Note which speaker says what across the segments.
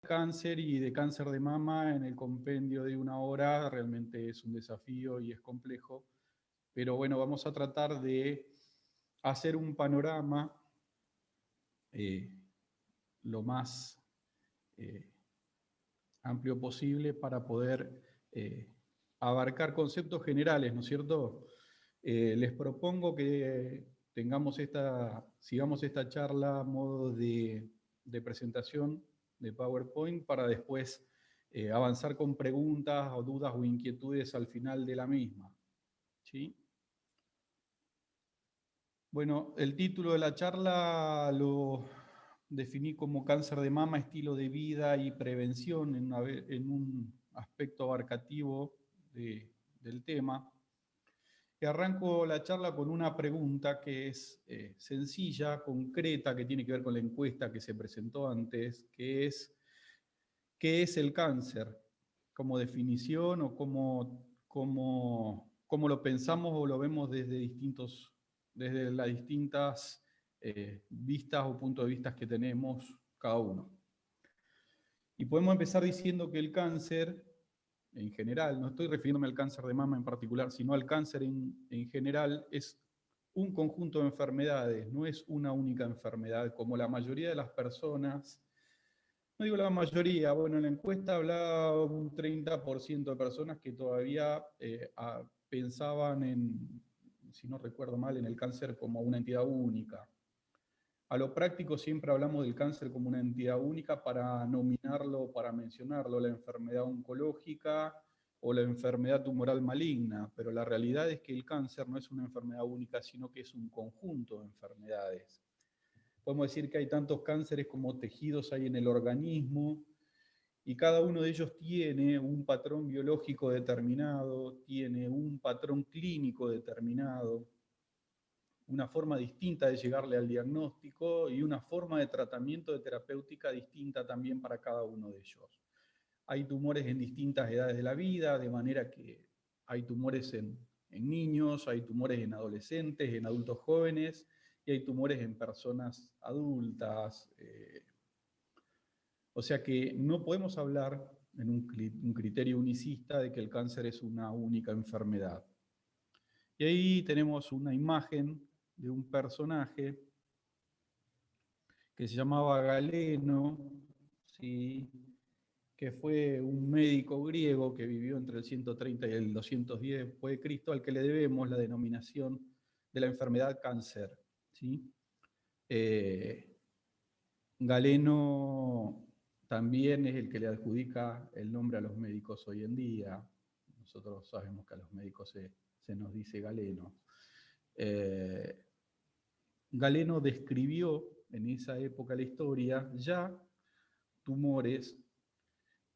Speaker 1: Cáncer y de cáncer de mama en el compendio de una hora realmente es un desafío y es complejo, pero bueno, vamos a tratar de hacer un panorama eh, lo más eh, amplio posible para poder eh, abarcar conceptos generales, ¿no es cierto? Les propongo que sigamos esta charla a modo de presentación de PowerPoint para después avanzar con preguntas o dudas o inquietudes al final de la misma. ¿Sí? Bueno, el título de la charla lo definí como cáncer de mama, estilo de vida y prevención en un aspecto abarcativo del tema. Y arranco la charla con una pregunta que es sencilla, concreta, que tiene que ver con la encuesta que se presentó antes, que es ¿qué es el cáncer? Como definición o cómo lo pensamos o lo vemos desde las distintas vistas o puntos de vista que tenemos cada uno. Y podemos empezar diciendo que el cáncer, en general, no estoy refiriéndome al cáncer de mama en particular, sino al cáncer en general, es un conjunto de enfermedades, no es una única enfermedad, como la mayoría de las personas, no digo la mayoría, bueno, en la encuesta hablaba un 30% de personas que todavía pensaban en, si no recuerdo mal, en el cáncer como una entidad única. A lo práctico siempre hablamos del cáncer como una entidad única para nominarlo, para mencionarlo, la enfermedad oncológica o la enfermedad tumoral maligna, pero la realidad es que el cáncer no es una enfermedad única, sino que es un conjunto de enfermedades. Podemos decir que hay tantos cánceres como tejidos hay en el organismo, y cada uno de ellos tiene un patrón biológico determinado, tiene un patrón clínico determinado, una forma distinta de llegarle al diagnóstico y una forma de tratamiento de terapéutica distinta también para cada uno de ellos. Hay tumores en distintas edades de la vida, de manera que hay tumores en niños, hay tumores en adolescentes, en adultos jóvenes, y hay tumores en personas adultas. O sea que no podemos hablar en un criterio unicista de que el cáncer es una única enfermedad. Y ahí tenemos una imagen de un personaje que se llamaba Galeno, ¿sí? Que fue un médico griego que vivió entre el 130 y el 210 después de Cristo, al que le debemos la denominación de la enfermedad cáncer. ¿Sí? Eh, Galeno también es el que le adjudica el nombre a los médicos hoy en día. Nosotros sabemos que a los médicos se nos dice Galeno. Eh, Galeno describió en esa época de la historia ya tumores,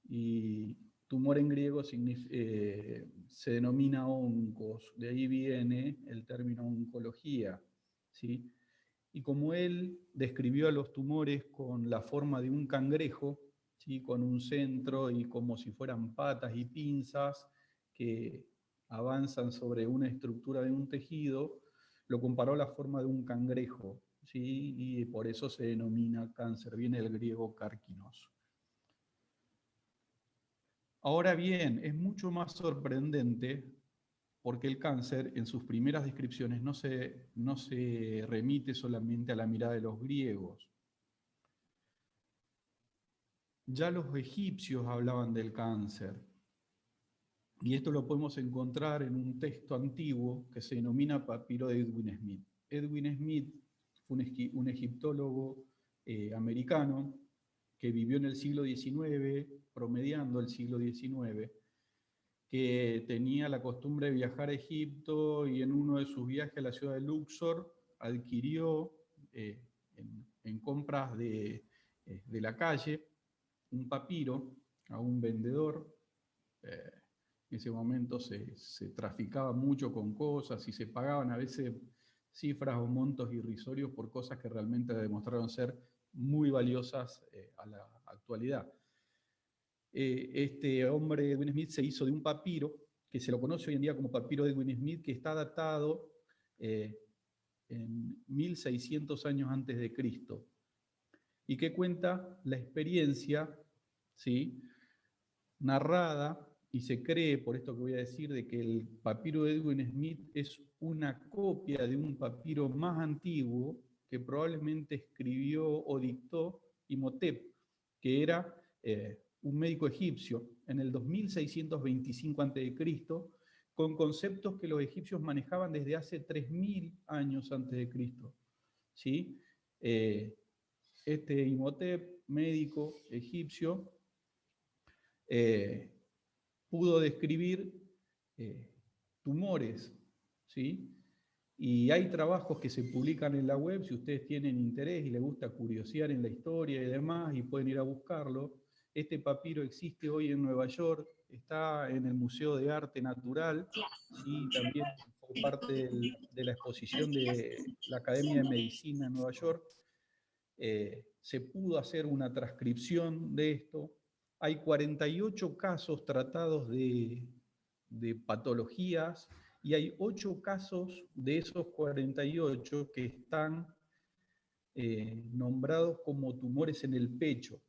Speaker 1: y tumor en griego se denomina oncos, de ahí viene el término oncología, ¿sí? Y como él describió a los tumores con la forma de un cangrejo, ¿sí? Con un centro y como si fueran patas y pinzas que avanzan sobre una estructura de un tejido, lo comparó a la forma de un cangrejo, ¿sí? Y por eso se denomina cáncer, viene del griego karkinos. Ahora bien, es mucho más sorprendente porque el cáncer en sus primeras descripciones no se remite solamente a la mirada de los griegos. Ya los egipcios hablaban del cáncer, y esto lo podemos encontrar en un texto antiguo que se denomina Papiro de Edwin Smith. Edwin Smith fue un egiptólogo americano que vivió en el siglo XIX, promediando el siglo XIX, que tenía la costumbre de viajar a Egipto y en uno de sus viajes a la ciudad de Luxor adquirió en compras de la calle un papiro a un vendedor. Eh, en ese momento se traficaba mucho con cosas y se pagaban a veces cifras o montos irrisorios por cosas que realmente demostraron ser muy valiosas a la actualidad. Este hombre, Edwin Smith, se hizo de un papiro, que se lo conoce hoy en día como papiro de Edwin Smith, que está datado eh, en 1600 años antes de Cristo, y que cuenta la experiencia ¿sí? Narrada, y se cree, por esto que voy a decir, de que el papiro de Edwin Smith es una copia de un papiro más antiguo que probablemente escribió o dictó Imhotep, que era un médico egipcio en el 2625 a.C., con conceptos que los egipcios manejaban desde hace 3000 años antes de Cristo. ¿Sí? Este Imhotep, médico egipcio, pudo describir tumores, ¿sí? Y hay trabajos que se publican en la web, si ustedes tienen interés y les gusta curiosear en la historia y demás, y pueden ir a buscarlo. Este papiro existe hoy en Nueva York, está en el Museo de Arte Natural, y también fue parte de la exposición de la Academia de Medicina en Nueva York. Se pudo hacer una transcripción de esto. Hay 48 casos tratados de patologías y hay 8 casos de esos 48 que están nombrados como tumores en el pecho,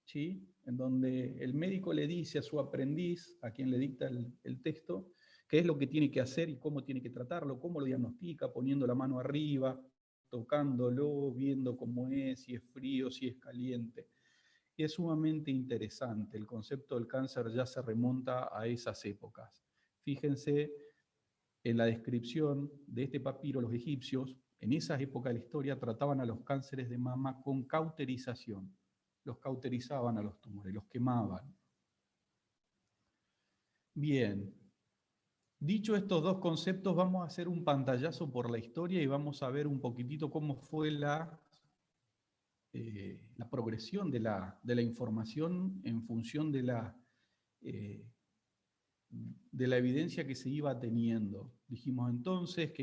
Speaker 1: ¿sí? En donde el médico le dice a su aprendiz, a quien le dicta el texto, qué es lo que tiene que hacer y cómo tiene que tratarlo, cómo lo diagnostica, poniendo la mano arriba, tocándolo, viendo cómo es, si es frío, si es caliente. Y es sumamente interesante. El concepto del cáncer ya se remonta a esas épocas. Fíjense en la descripción de este papiro, los egipcios, en esas épocas de la historia, trataban a los cánceres de mama con cauterización. Los cauterizaban a los tumores, los quemaban. Bien. Dicho estos dos conceptos, vamos a hacer un pantallazo por la historia y vamos a ver un poquitito cómo fue la progresión de la información en función de la evidencia que se iba teniendo. Dijimos entonces que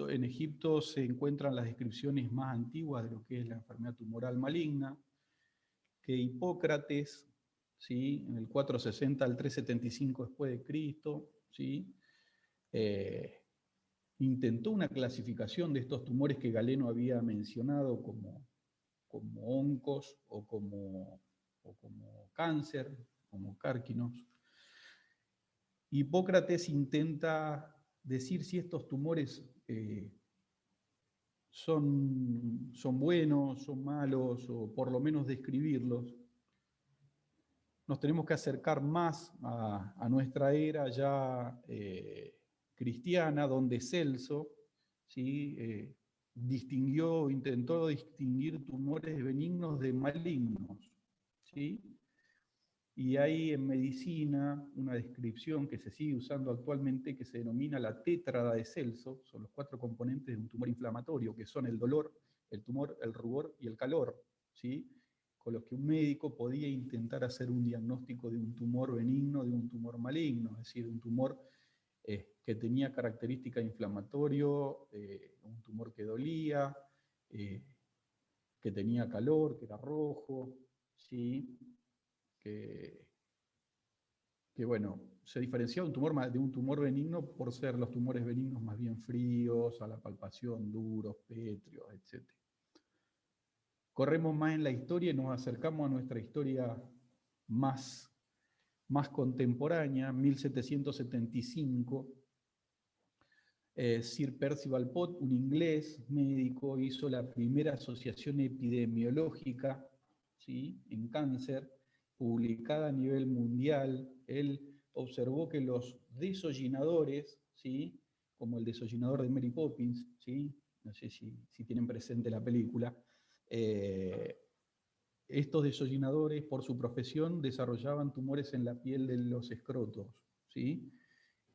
Speaker 1: en Egipto se encuentran las descripciones más antiguas de lo que es la enfermedad tumoral maligna, que Hipócrates, ¿sí? En el 460 al 375 después de Cristo, ¿sí? Intentó una clasificación de estos tumores que Galeno había mencionado como oncos o como cáncer, como cárquinos. Hipócrates intenta decir si estos tumores son buenos, son malos, o por lo menos describirlos. Nos tenemos que acercar más a nuestra era ya cristiana, donde Celso, ¿sí? Intentó distinguir tumores benignos de malignos, ¿sí? Y hay en medicina una descripción que se sigue usando actualmente que se denomina la tétrada de Celso. Son los 4 componentes de un tumor inflamatorio, que son el dolor, el tumor, el rubor y el calor, ¿sí? Con los que un médico podía intentar hacer un diagnóstico de un tumor benigno, de un tumor maligno, es decir, un tumor que tenía característica inflamatorio, un tumor que dolía, que tenía calor, que era rojo, ¿sí? Que bueno, se diferenciaba de un tumor benigno por ser los tumores benignos más bien fríos, a la palpación, duros, pétreos, etc. Corremos más en la historia y nos acercamos a nuestra historia más contemporánea, 1775. Sir Percival Pott, un inglés médico, hizo la primera asociación epidemiológica, ¿sí? En cáncer, publicada a nivel mundial. Él observó que los desollinadores, ¿sí? Como el desollinador de Mary Poppins, ¿sí? No sé si tienen presente la película, estos desollinadores, por su profesión, desarrollaban tumores en la piel de los escrotos, ¿sí?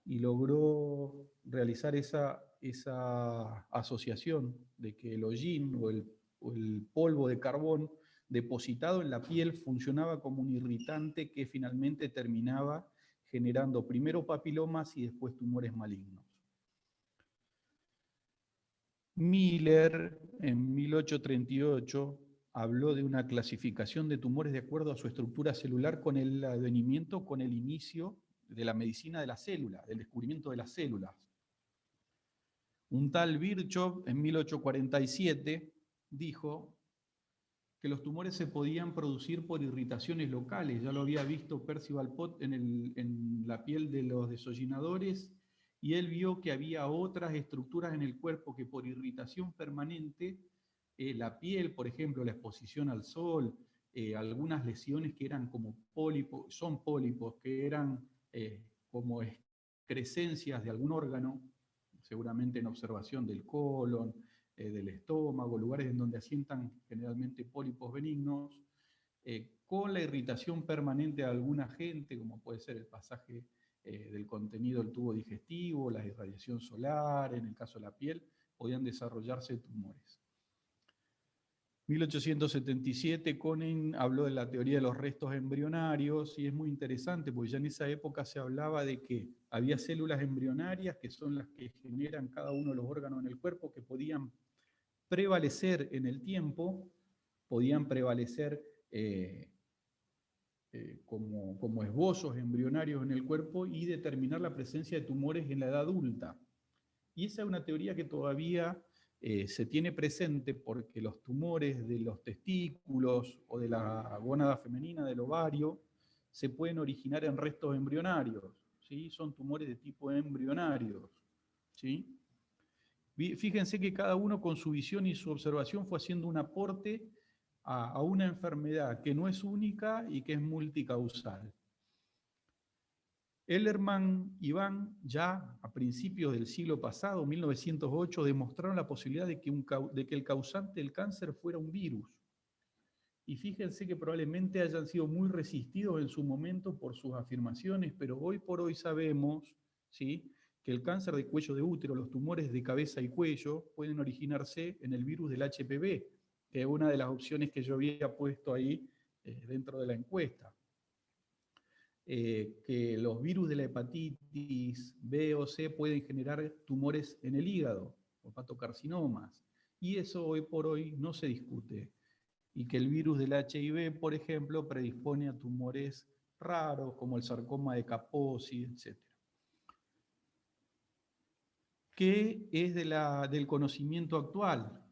Speaker 1: Y logró realizar esa asociación de que el hollín o el polvo de carbón depositado en la piel funcionaba como un irritante que finalmente terminaba generando primero papilomas y después tumores malignos. Miller, en 1838, habló de una clasificación de tumores de acuerdo a su estructura celular con el advenimiento, con el inicio de la medicina de la célula, del descubrimiento de las células. Un tal Virchow, en 1847, dijo que los tumores se podían producir por irritaciones locales. Ya lo había visto Percival Pott en la piel de los desollinadores, y él vio que había otras estructuras en el cuerpo que por irritación permanente, la piel, por ejemplo, la exposición al sol, algunas lesiones que eran como pólipos, son pólipos, que eran como excrescencias de algún órgano, seguramente en observación del colon, del estómago, lugares en donde asientan generalmente pólipos benignos, con la irritación permanente de algún agente, como puede ser el pasaje del contenido del tubo digestivo, la irradiación solar, en el caso de la piel, podían desarrollarse tumores. 1877, Koenig habló de la teoría de los restos embrionarios, y es muy interesante porque ya en esa época se hablaba de que había células embrionarias, que son las que generan cada uno de los órganos en el cuerpo, que podían prevalecer en el tiempo, podían prevalecer como esbozos embrionarios en el cuerpo y determinar la presencia de tumores en la edad adulta. Y esa es una teoría que todavía se tiene presente, porque los tumores de los testículos o de la gónada femenina del ovario se pueden originar en restos embrionarios, ¿sí? Son tumores de tipo embrionarios, ¿sí? Fíjense que cada uno con su visión y su observación fue haciendo un aporte a una enfermedad que no es única y que es multicausal. Ellerman y Van, ya a principios del siglo pasado, 1908, demostraron la posibilidad de que el causante del cáncer fuera un virus. Y fíjense que probablemente hayan sido muy resistidos en su momento por sus afirmaciones, pero hoy por hoy sabemos, ¿sí?, que el cáncer de cuello de útero, los tumores de cabeza y cuello, pueden originarse en el virus del HPV, que es una de las opciones que yo había puesto ahí dentro de la encuesta. Que los virus de la hepatitis B o C pueden generar tumores en el hígado, hepatocarcinomas, y eso hoy por hoy no se discute. Y que el virus del HIV, por ejemplo, predispone a tumores raros como el sarcoma de Kaposi, etc. ¿Qué es del conocimiento actual?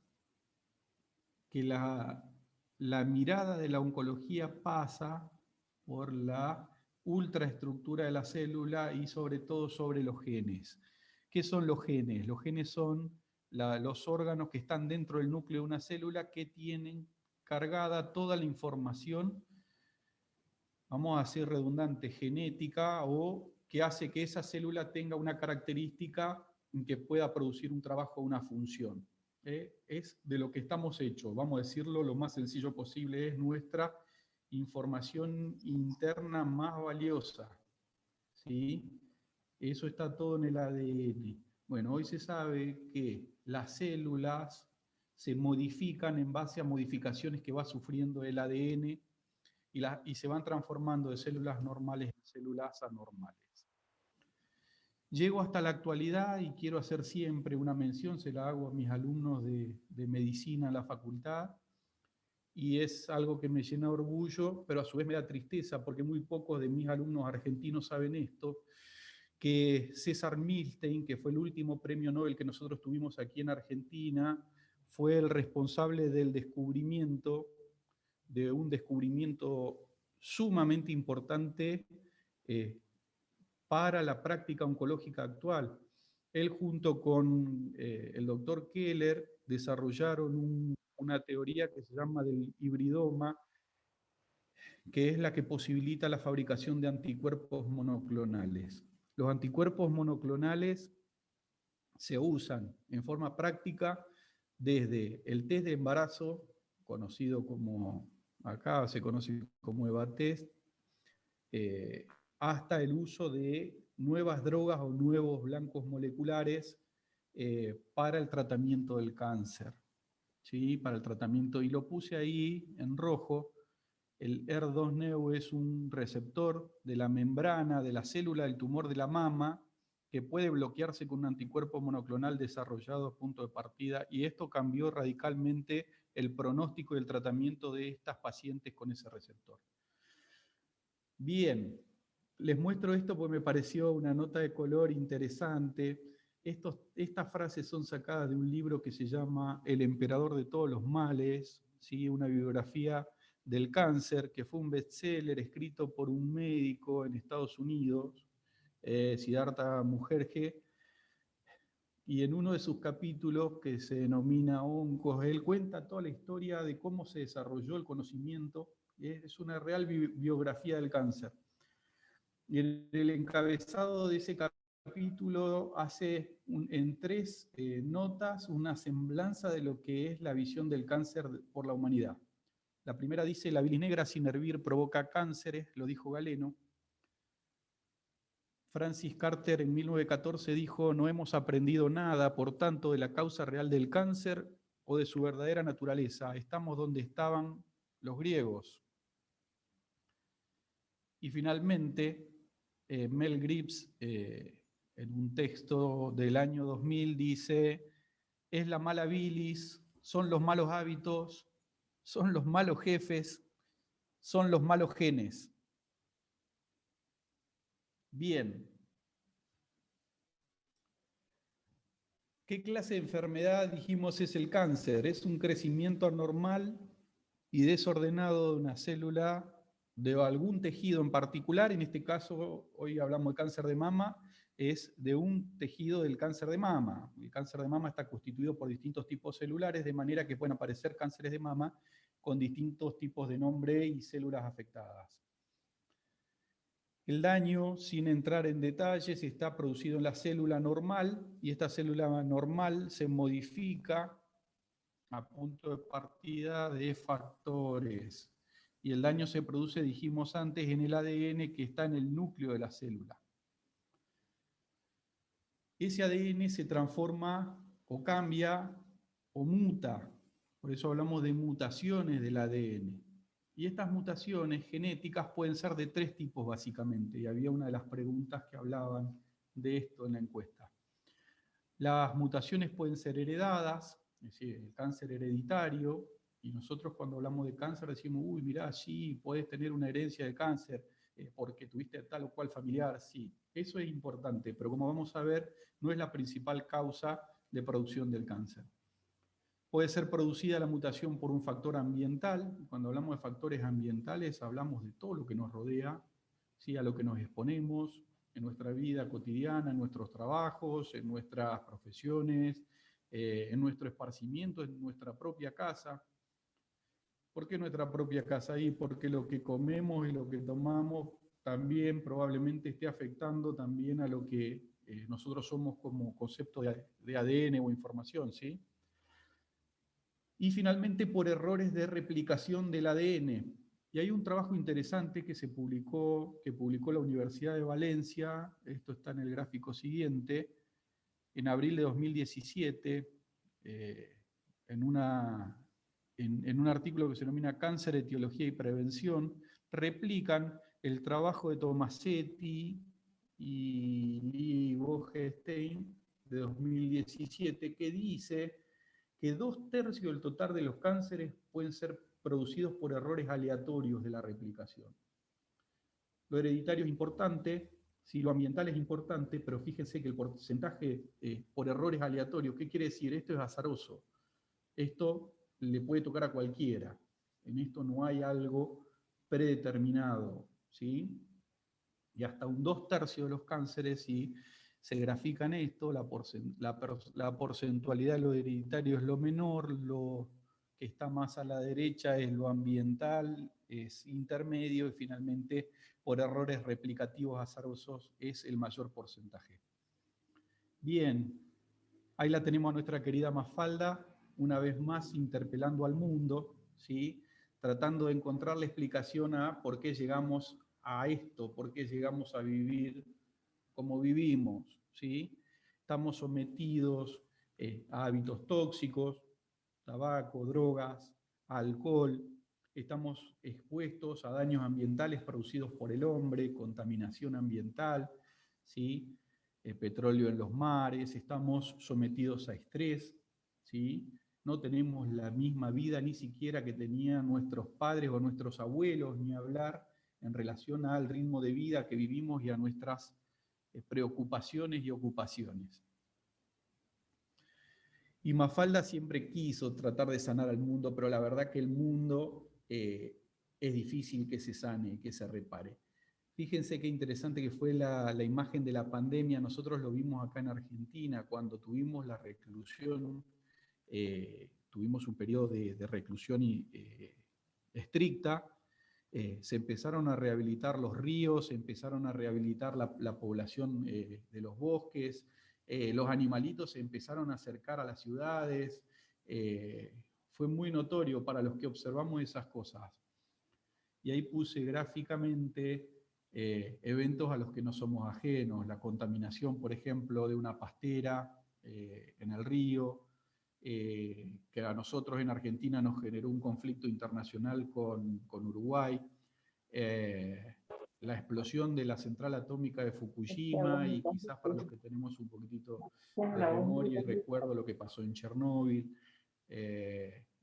Speaker 1: Que la mirada de la oncología pasa por la ultraestructura de la célula y sobre todo sobre los genes. ¿Qué son los genes? Los genes son los órganos que están dentro del núcleo de una célula, que tienen cargada toda la información, vamos a decir redundante, genética, o que hace que esa célula tenga una característica en que pueda producir un trabajo o una función. Es de lo que estamos hechos, vamos a decirlo lo más sencillo posible, es nuestra información interna más valiosa, ¿sí? Eso está todo en el ADN. Bueno, hoy se sabe que las células se modifican en base a modificaciones que va sufriendo el ADN, y se van transformando de células normales en células anormales. Llego hasta la actualidad y quiero hacer siempre una mención, se la hago a mis alumnos de medicina en la facultad, y es algo que me llena de orgullo, pero a su vez me da tristeza, porque muy pocos de mis alumnos argentinos saben esto, que César Milstein, que fue el último premio Nobel que nosotros tuvimos aquí en Argentina, fue el responsable del descubrimiento, de un descubrimiento sumamente importante para la práctica oncológica actual. Él, junto con el doctor Keller, desarrollaron una teoría que se llama del hibridoma, que es la que posibilita la fabricación de anticuerpos monoclonales. Los anticuerpos monoclonales se usan en forma práctica desde el test de embarazo, conocido como, acá se conoce como EVA-test, hasta el uso de nuevas drogas o nuevos blancos moleculares para el tratamiento del cáncer, ¿sí? Para el tratamiento, y lo puse ahí en rojo. El HER2-Neu es un receptor de la membrana de la célula del tumor de la mama, que puede bloquearse con un anticuerpo monoclonal desarrollado a punto de partida, y esto cambió radicalmente el pronóstico y el tratamiento de estas pacientes con ese receptor. Bien, les muestro esto porque me pareció una nota de color interesante. Estas frases son sacadas de un libro que se llama El emperador de todos los males, ¿sí? Una biografía del cáncer, que fue un bestseller escrito por un médico en Estados Unidos, Siddhartha Mukherjee, y en uno de sus capítulos, que se denomina Oncos, él cuenta toda la historia de cómo se desarrolló el conocimiento. Es una real biografía del cáncer. Y en el encabezado de ese capítulo hace en 3 notas una semblanza de lo que es la visión del cáncer por la humanidad. La primera dice: la bilis negra sin hervir provoca cánceres, lo dijo Galeno. Francis Carter en 1914 dijo: no hemos aprendido nada, por tanto, de la causa real del cáncer o de su verdadera naturaleza. Estamos donde estaban los griegos. Y finalmente, Mel Gibson, en un texto del año 2000, dice: es la mala bilis, son los malos hábitos, son los malos jefes, son los malos genes. Bien. ¿Qué clase de enfermedad dijimos es el cáncer? Es un crecimiento anormal y desordenado de una célula de algún tejido en particular. En este caso, hoy hablamos de cáncer de mama, es de un tejido del cáncer de mama. El cáncer de mama está constituido por distintos tipos celulares, de manera que pueden aparecer cánceres de mama con distintos tipos de nombre y células afectadas. El daño, sin entrar en detalles, está producido en la célula normal, y esta célula normal se modifica a punto de partida de factores. Y el daño se produce, dijimos antes, en el ADN que está en el núcleo de la célula. Ese ADN se transforma o cambia o muta. Por eso hablamos de mutaciones del ADN. Y estas mutaciones genéticas pueden ser de 3 tipos básicamente. Y había una de las preguntas que hablaban de esto en la encuesta. Las mutaciones pueden ser heredadas, es decir, el cáncer hereditario. Y nosotros cuando hablamos de cáncer decimos: uy, mirá, sí, podés tener una herencia de cáncer porque tuviste tal o cual familiar. Sí, eso es importante, pero como vamos a ver, no es la principal causa de producción del cáncer. Puede ser producida la mutación por un factor ambiental. Cuando hablamos de factores ambientales, hablamos de todo lo que nos rodea, ¿sí? A lo que nos exponemos en nuestra vida cotidiana, en nuestros trabajos, en nuestras profesiones, en nuestro esparcimiento, en nuestra propia casa. ¿Por qué nuestra propia casa? Y porque lo que comemos y lo que tomamos también probablemente esté afectando también a lo que nosotros somos como concepto de ADN o información, ¿sí? Y finalmente por errores de replicación del ADN. Y hay un trabajo interesante que publicó la Universidad de Valencia, esto está en el gráfico siguiente, en abril de 2017, en un artículo que se denomina Cáncer, Etiología y Prevención, replican el trabajo de Tomasetti y Bogestein de 2017, que dice que 2/3 del total de los cánceres pueden ser producidos por errores aleatorios de la replicación. Lo hereditario es importante, sí, lo ambiental es importante, pero fíjense que el porcentaje por errores aleatorios, ¿qué quiere decir? Esto es azaroso. Esto le puede tocar a cualquiera. En esto no hay algo predeterminado, ¿sí? Y hasta un 2/3 de los cánceres, si se grafican esto, la porcentualidad de lo hereditario es lo menor, lo que está más a la derecha es lo ambiental, es intermedio, y finalmente por errores replicativos azarosos es el mayor porcentaje. Bien, ahí la tenemos a nuestra querida Mafalda, una vez más interpelando al mundo, ¿sí? Tratando de encontrar la explicación a por qué llegamos a esto, por qué llegamos a vivir como vivimos, ¿sí? Estamos sometidos a hábitos tóxicos, tabaco, drogas, alcohol, estamos expuestos a daños ambientales producidos por el hombre, contaminación ambiental, ¿sí? Petróleo en los mares, estamos sometidos a estrés, ¿sí? No tenemos la misma vida ni siquiera que tenían nuestros padres o nuestros abuelos, ni hablar en relación al ritmo de vida que vivimos y a nuestras preocupaciones y ocupaciones. Y Mafalda siempre quiso tratar de sanar al mundo, pero la verdad que el mundo es difícil que se sane, que se repare. Fíjense qué interesante que fue la imagen de la pandemia. Nosotros lo vimos acá en Argentina, cuando tuvimos la reclusión, tuvimos un periodo de reclusión estricta, se empezaron a rehabilitar los ríos, se empezaron a rehabilitar la población de los bosques, los animalitos se empezaron a acercar a las ciudades, fue muy notorio para los que observamos esas cosas. Y ahí puse gráficamente eventos a los que no somos ajenos, la contaminación, por ejemplo, de una pastera en el río, que a nosotros en Argentina nos generó un conflicto internacional con Uruguay, la explosión de la central atómica de Fukushima, y quizás para los que tenemos un poquitito de memoria y recuerdo lo que pasó en Chernóbil,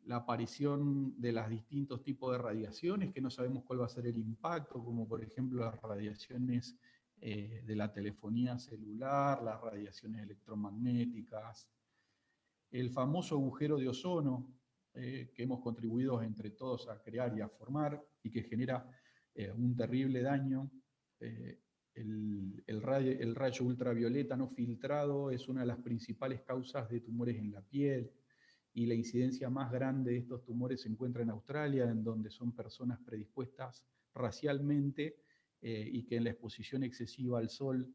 Speaker 1: la aparición de los distintos tipos de radiaciones, que no sabemos cuál va a ser el impacto, como por ejemplo las radiaciones de la telefonía celular, las radiaciones electromagnéticas, el famoso agujero de ozono que hemos contribuido entre todos a crear y a formar, y que genera un terrible daño. El rayo ultravioleta no filtrado es una de las principales causas de tumores en la piel, y la incidencia más grande de estos tumores se encuentra en Australia, en donde son personas predispuestas racialmente y que en la exposición excesiva al sol,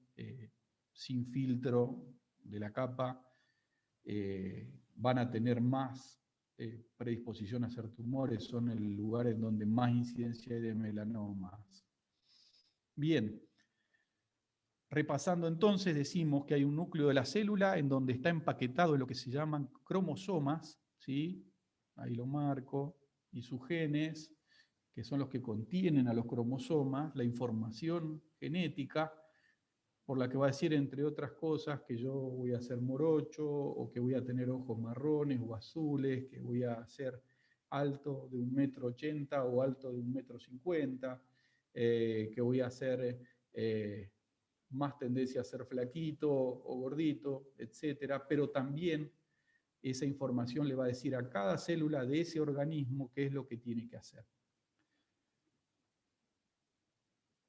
Speaker 1: sin filtro de la capa, van a tener más predisposición a hacer tumores, son el lugar en donde más incidencia hay de melanomas. Bien, repasando entonces, decimos que hay un núcleo de la célula en donde está empaquetado lo que se llaman cromosomas, ¿sí? Ahí lo marco, y sus genes, que son los que contienen a los cromosomas, la información genética, por la que va a decir, entre otras cosas, que yo voy a ser morocho, o que voy a tener ojos marrones o azules, que voy a ser alto de 1,80 m o alto de 1,50 m, que voy a ser más tendencia a ser flaquito o gordito, etc. Pero también esa información le va a decir a cada célula de ese organismo qué es lo que tiene que hacer.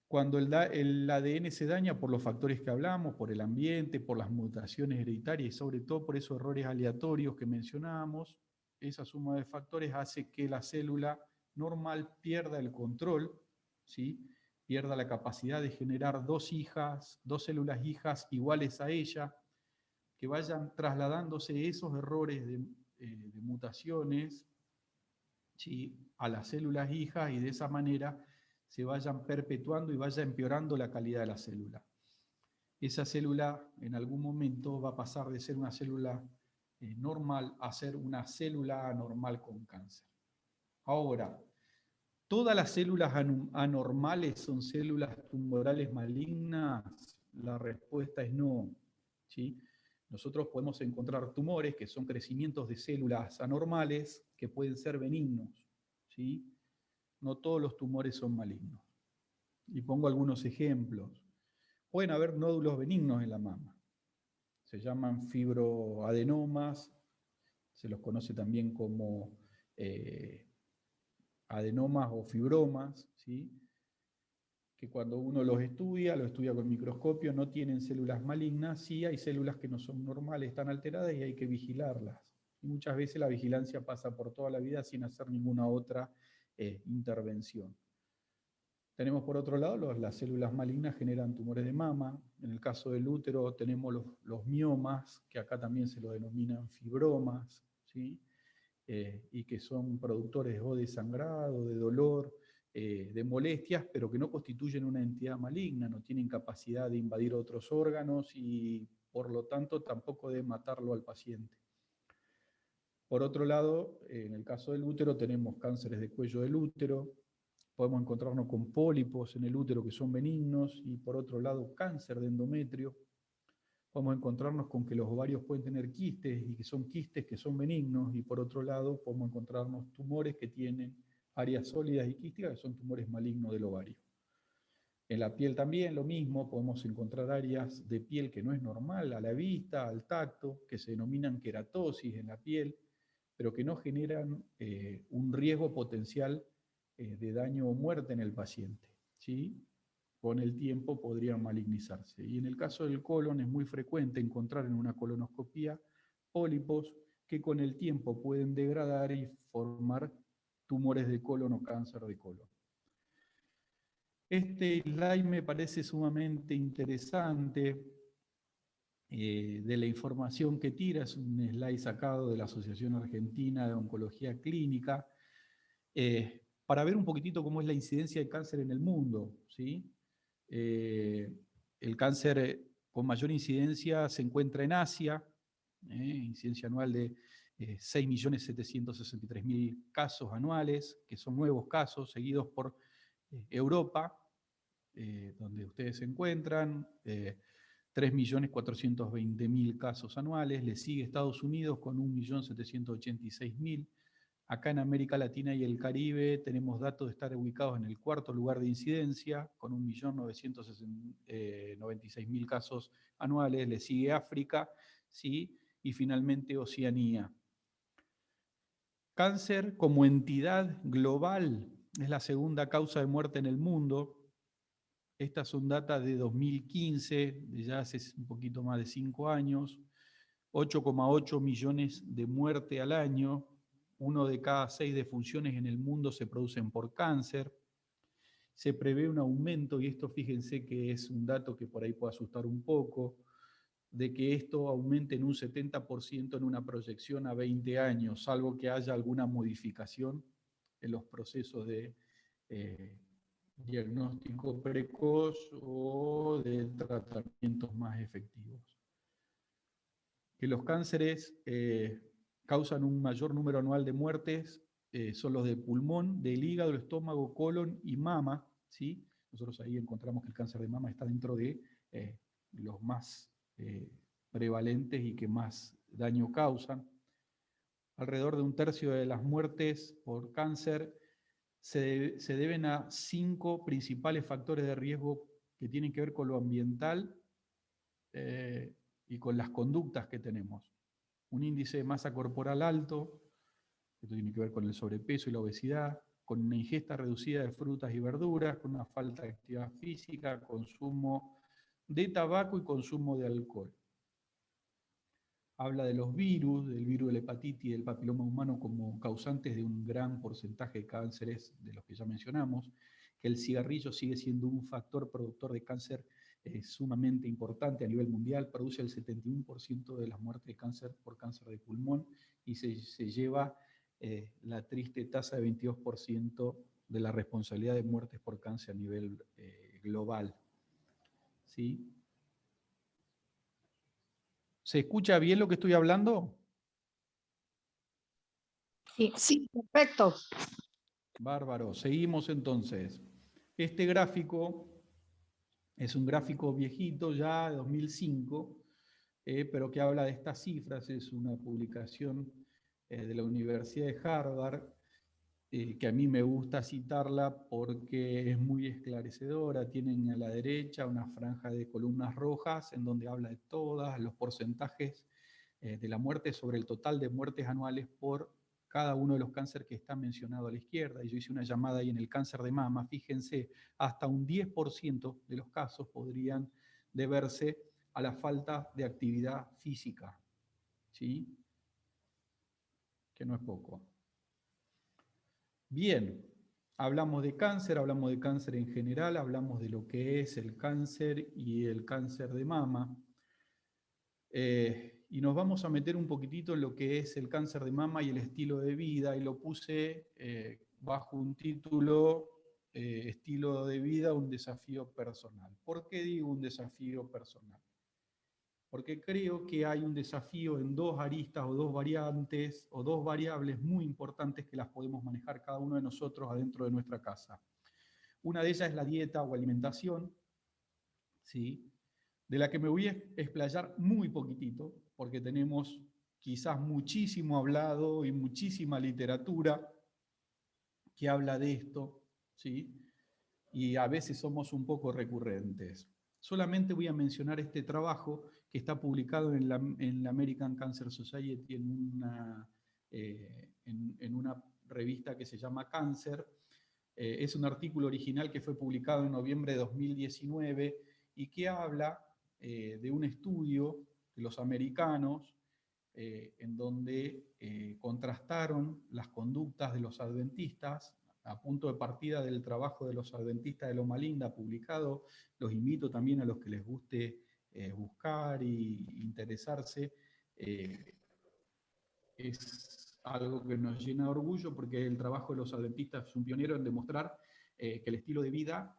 Speaker 1: Cuando el ADN se daña por los factores que hablamos, por el ambiente, por las mutaciones hereditarias y sobre todo por esos errores aleatorios que mencionábamos, esa suma de factores hace que la célula normal pierda el control, ¿sí? Pierda la capacidad de generar dos células hijas iguales a ella, que vayan trasladándose esos errores de mutaciones, ¿sí?, a las células hijas, y de esa manera se vayan perpetuando y vaya empeorando la calidad de la célula. Esa célula en algún momento va a pasar de ser una célula normal a ser una célula anormal con cáncer. Ahora, ¿todas las células anormales son células tumorales malignas? La respuesta es no, ¿sí? Nosotros podemos encontrar tumores que son crecimientos de células anormales que pueden ser benignos, ¿sí? No todos los tumores son malignos. Y pongo algunos ejemplos. Pueden haber nódulos benignos en la mama. Se llaman fibroadenomas, se los conoce también como adenomas o fibromas, ¿sí? Que cuando uno lo estudia con microscopio, no tienen células malignas, sí hay células que no son normales, están alteradas y hay que vigilarlas. Y muchas veces la vigilancia pasa por toda la vida sin hacer ninguna otra intervención. Tenemos por otro lado, las células malignas generan tumores de mama. En el caso del útero tenemos los miomas, que acá también se lo denominan fibromas, ¿sí? Y que son productores o de sangrado, de dolor, de molestias, pero que no constituyen una entidad maligna, no tienen capacidad de invadir otros órganos y por lo tanto tampoco de matarlo al paciente. Por otro lado, en el caso del útero tenemos cánceres de cuello del útero, podemos encontrarnos con pólipos en el útero que son benignos, y por otro lado cáncer de endometrio. Podemos encontrarnos con que los ovarios pueden tener quistes, y que son quistes que son benignos, y por otro lado podemos encontrarnos tumores que tienen áreas sólidas y quísticas, que son tumores malignos del ovario. En la piel también lo mismo, podemos encontrar áreas de piel que no es normal a la vista, al tacto, que se denominan queratosis en la piel, pero que no generan un riesgo potencial de daño o muerte en el paciente, ¿sí? Con el tiempo podrían malignizarse. Y en el caso del colon es muy frecuente encontrar en una colonoscopía pólipos que con el tiempo pueden degradar y formar tumores de colon o cáncer de colon. Este slide me parece sumamente interesante de la información que tira, es un slide sacado de la Asociación Argentina de Oncología Clínica, para ver un poquitito cómo es la incidencia de cáncer en el mundo, ¿sí? El cáncer con mayor incidencia se encuentra en Asia, incidencia anual de 6.763.000 casos anuales, que son nuevos casos, seguidos por Europa, donde ustedes se encuentran, 3.420.000 casos anuales, le sigue Estados Unidos con 1.786.000. Acá en América Latina y el Caribe tenemos datos de estar ubicados en el cuarto lugar de incidencia, con 1.996.000 casos anuales, le sigue África, ¿sí? Y finalmente Oceanía. Cáncer como entidad global es la segunda causa de muerte en el mundo. Estas son datas de 2015, de ya hace un poquito más de 5 años. 8,8 millones de muertes al año. 1 de cada 6 defunciones en el mundo se producen por cáncer. Se prevé un aumento, y esto fíjense que es un dato que por ahí puede asustar un poco, de que esto aumente en un 70% en una proyección a 20 años, salvo que haya alguna modificación en los procesos de diagnóstico precoz o de tratamientos más efectivos. Que los cánceres causan un mayor número anual de muertes son los de pulmón, del hígado, el estómago, colon y mama, ¿sí? Nosotros ahí encontramos que el cáncer de mama está dentro de los más prevalentes y que más daño causan. Alrededor de 1/3 de las muertes por cáncer se deben a 5 principales factores de riesgo que tienen que ver con lo ambiental y con las conductas que tenemos. Un índice de masa corporal alto, esto tiene que ver con el sobrepeso y la obesidad, con una ingesta reducida de frutas y verduras, con una falta de actividad física, consumo de tabaco y consumo de alcohol. Habla de los virus, del virus de la hepatitis y del papiloma humano como causantes de un gran porcentaje de cánceres, de los que ya mencionamos, que el cigarrillo sigue siendo un factor productor de cáncer sumamente importante a nivel mundial, produce el 71% de las muertes de cáncer por cáncer de pulmón y se lleva la triste tasa de 22% de la responsabilidad de muertes por cáncer a nivel global. ¿Sí? ¿Se escucha bien lo que estoy hablando?
Speaker 2: Sí, perfecto.
Speaker 1: Bárbaro. Seguimos entonces. Este gráfico es un gráfico viejito ya, de 2005, pero que habla de estas cifras. Es una publicación de la Universidad de Harvard, que a mí me gusta citarla porque es muy esclarecedora. Tienen a la derecha una franja de columnas rojas en donde habla de todas los porcentajes de la muerte sobre el total de muertes anuales por cada uno de los cánceres que está mencionado a la izquierda. Y yo hice una llamada ahí en el cáncer de mama. Fíjense, hasta un 10% de los casos podrían deberse a la falta de actividad física, ¿sí? Que no es poco. Bien, hablamos de cáncer en general, hablamos de lo que es el cáncer y el cáncer de mama. Y nos vamos a meter un poquitito en lo que es el cáncer de mama y el estilo de vida, y lo puse bajo un título, estilo de vida, un desafío personal. ¿Por qué digo un desafío personal? Porque creo que hay un desafío en 2 aristas o 2 variantes o 2 variables muy importantes que las podemos manejar cada uno de nosotros adentro de nuestra casa. Una de ellas es la dieta o alimentación, ¿sí? De la que me voy a explayar muy poquitito, porque tenemos quizás muchísimo hablado y muchísima literatura que habla de esto, ¿sí? y a veces somos un poco recurrentes. Solamente voy a mencionar este trabajo que está publicado en la American Cancer Society en una revista que se llama Cancer. Es un artículo original que fue publicado en noviembre de 2019 y que habla de un estudio de los americanos en donde contrastaron las conductas de los adventistas a punto de partida del trabajo de los adventistas de Loma Linda publicado. Los invito también a los que les guste buscar y interesarse. Es algo que nos llena de orgullo porque el trabajo de los adventistas es un pionero en demostrar que el estilo de vida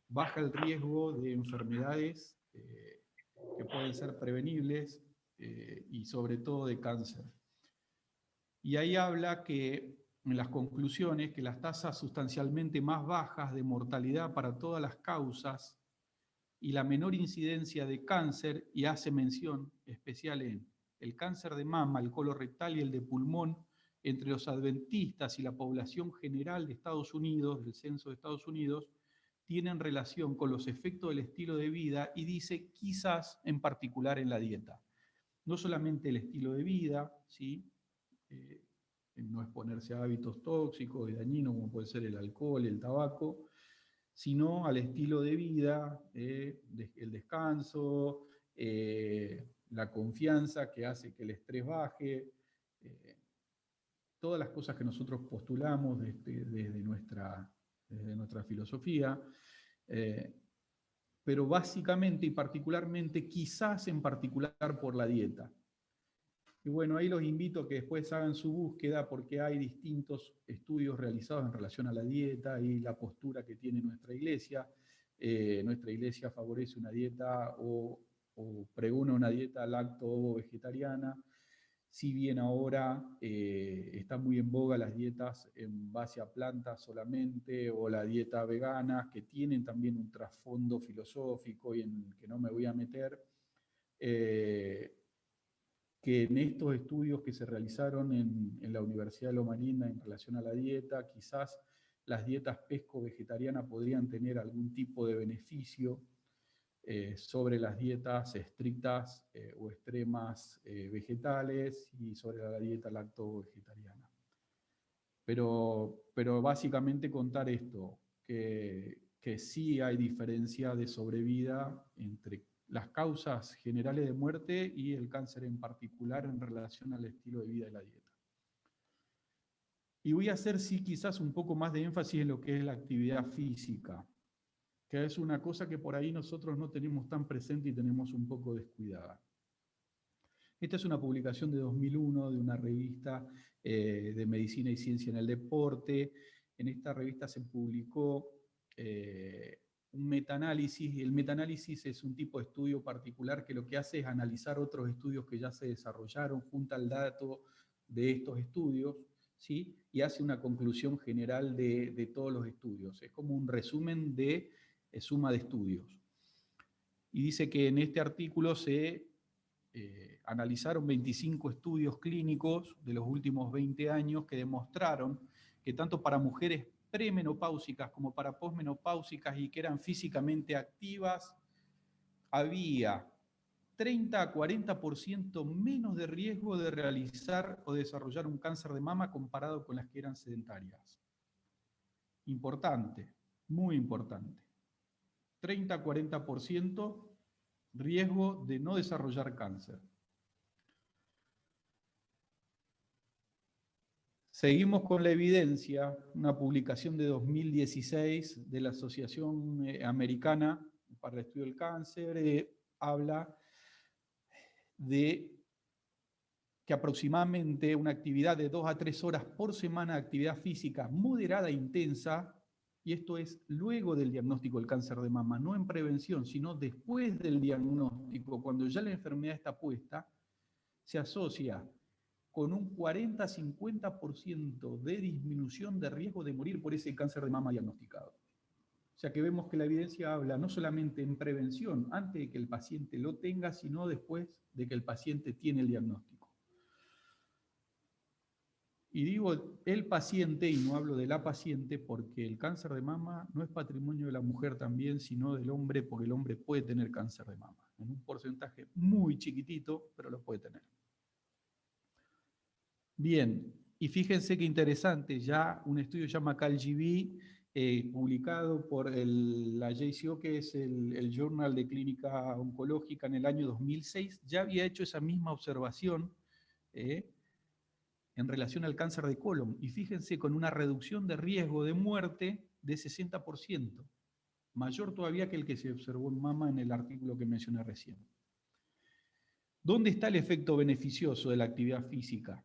Speaker 1: baja el riesgo de enfermedades que pueden ser prevenibles y sobre todo de cáncer. Y ahí habla que en las conclusiones que las tasas sustancialmente más bajas de mortalidad para todas las causas y la menor incidencia de cáncer, y hace mención especial en el cáncer de mama, el colorectal y el de pulmón, entre los adventistas y la población general de Estados Unidos, del censo de Estados Unidos, tienen relación con los efectos del estilo de vida y dice quizás en particular en la dieta. No solamente el estilo de vida, ¿sí? No exponerse a hábitos tóxicos y dañinos como puede ser el alcohol, el tabaco, sino al estilo de vida, el descanso, la confianza que hace que el estrés baje, todas las cosas que nosotros postulamos desde nuestra filosofía, pero básicamente y particularmente, quizás en particular por la dieta. Y bueno, ahí los invito a que después hagan su búsqueda porque hay distintos estudios realizados en relación a la dieta y la postura que tiene nuestra iglesia. Nuestra iglesia favorece una dieta o pregona una dieta lacto-vegetariana. Si bien ahora están muy en boga las dietas en base a plantas solamente o la dieta vegana, que tienen también un trasfondo filosófico y en que no me voy a meter, que en estos estudios que se realizaron en la Universidad de Loma Linda en relación a la dieta, quizás las dietas pesco-vegetarianas podrían tener algún tipo de beneficio sobre las dietas estrictas o extremas vegetales y sobre la dieta lacto-vegetariana. Pero básicamente contar esto, que sí hay diferencia de sobrevida entre las causas generales de muerte y el cáncer en particular en relación al estilo de vida y la dieta. Y voy a hacer, sí, quizás un poco más de énfasis en lo que es la actividad física, que es una cosa que por ahí nosotros no tenemos tan presente y tenemos un poco descuidada. Esta es una publicación de 2001 de una revista de medicina y ciencia en el deporte. En esta revista se publicó un metaanálisis. El metaanálisis es un tipo de estudio particular que lo que hace es analizar otros estudios que ya se desarrollaron, junta el dato de estos estudios, ¿sí? Y hace una conclusión general de todos los estudios. Es como un resumen de suma de estudios. Y dice que en este artículo se analizaron 25 estudios clínicos de los últimos 20 años que demostraron que tanto para mujeres premenopáusicas como para posmenopáusicas y que eran físicamente activas, había 30 a 40% menos de riesgo de realizar o desarrollar un cáncer de mama comparado con las que eran sedentarias. Importante, muy importante. 30 a 40% riesgo de no desarrollar cáncer. Seguimos con la evidencia, una publicación de 2016 de la Asociación Americana para el Estudio del Cáncer, habla de que aproximadamente una actividad de 2 a 3 horas por semana de actividad física moderada e intensa, y esto es luego del diagnóstico del cáncer de mama, no en prevención, sino después del diagnóstico, cuando ya la enfermedad está puesta, se asocia con un 40-50% de disminución de riesgo de morir por ese cáncer de mama diagnosticado. O sea que vemos que la evidencia habla no solamente en prevención, antes de que el paciente lo tenga, sino después de que el paciente tiene el diagnóstico. Y digo el paciente, y no hablo de la paciente, porque el cáncer de mama no es patrimonio de la mujer también, sino del hombre, porque el hombre puede tener cáncer de mama, en un porcentaje muy chiquitito, pero lo puede tener. Bien, y fíjense qué interesante, ya un estudio llama CALGB, publicado por la JCO, que es el Journal de Clínica Oncológica, en el año 2006, ya había hecho esa misma observación en relación al cáncer de colon, y fíjense, con una reducción de riesgo de muerte de 60%, mayor todavía que el que se observó en mama en el artículo que mencioné recién. ¿Dónde está el efecto beneficioso de la actividad física?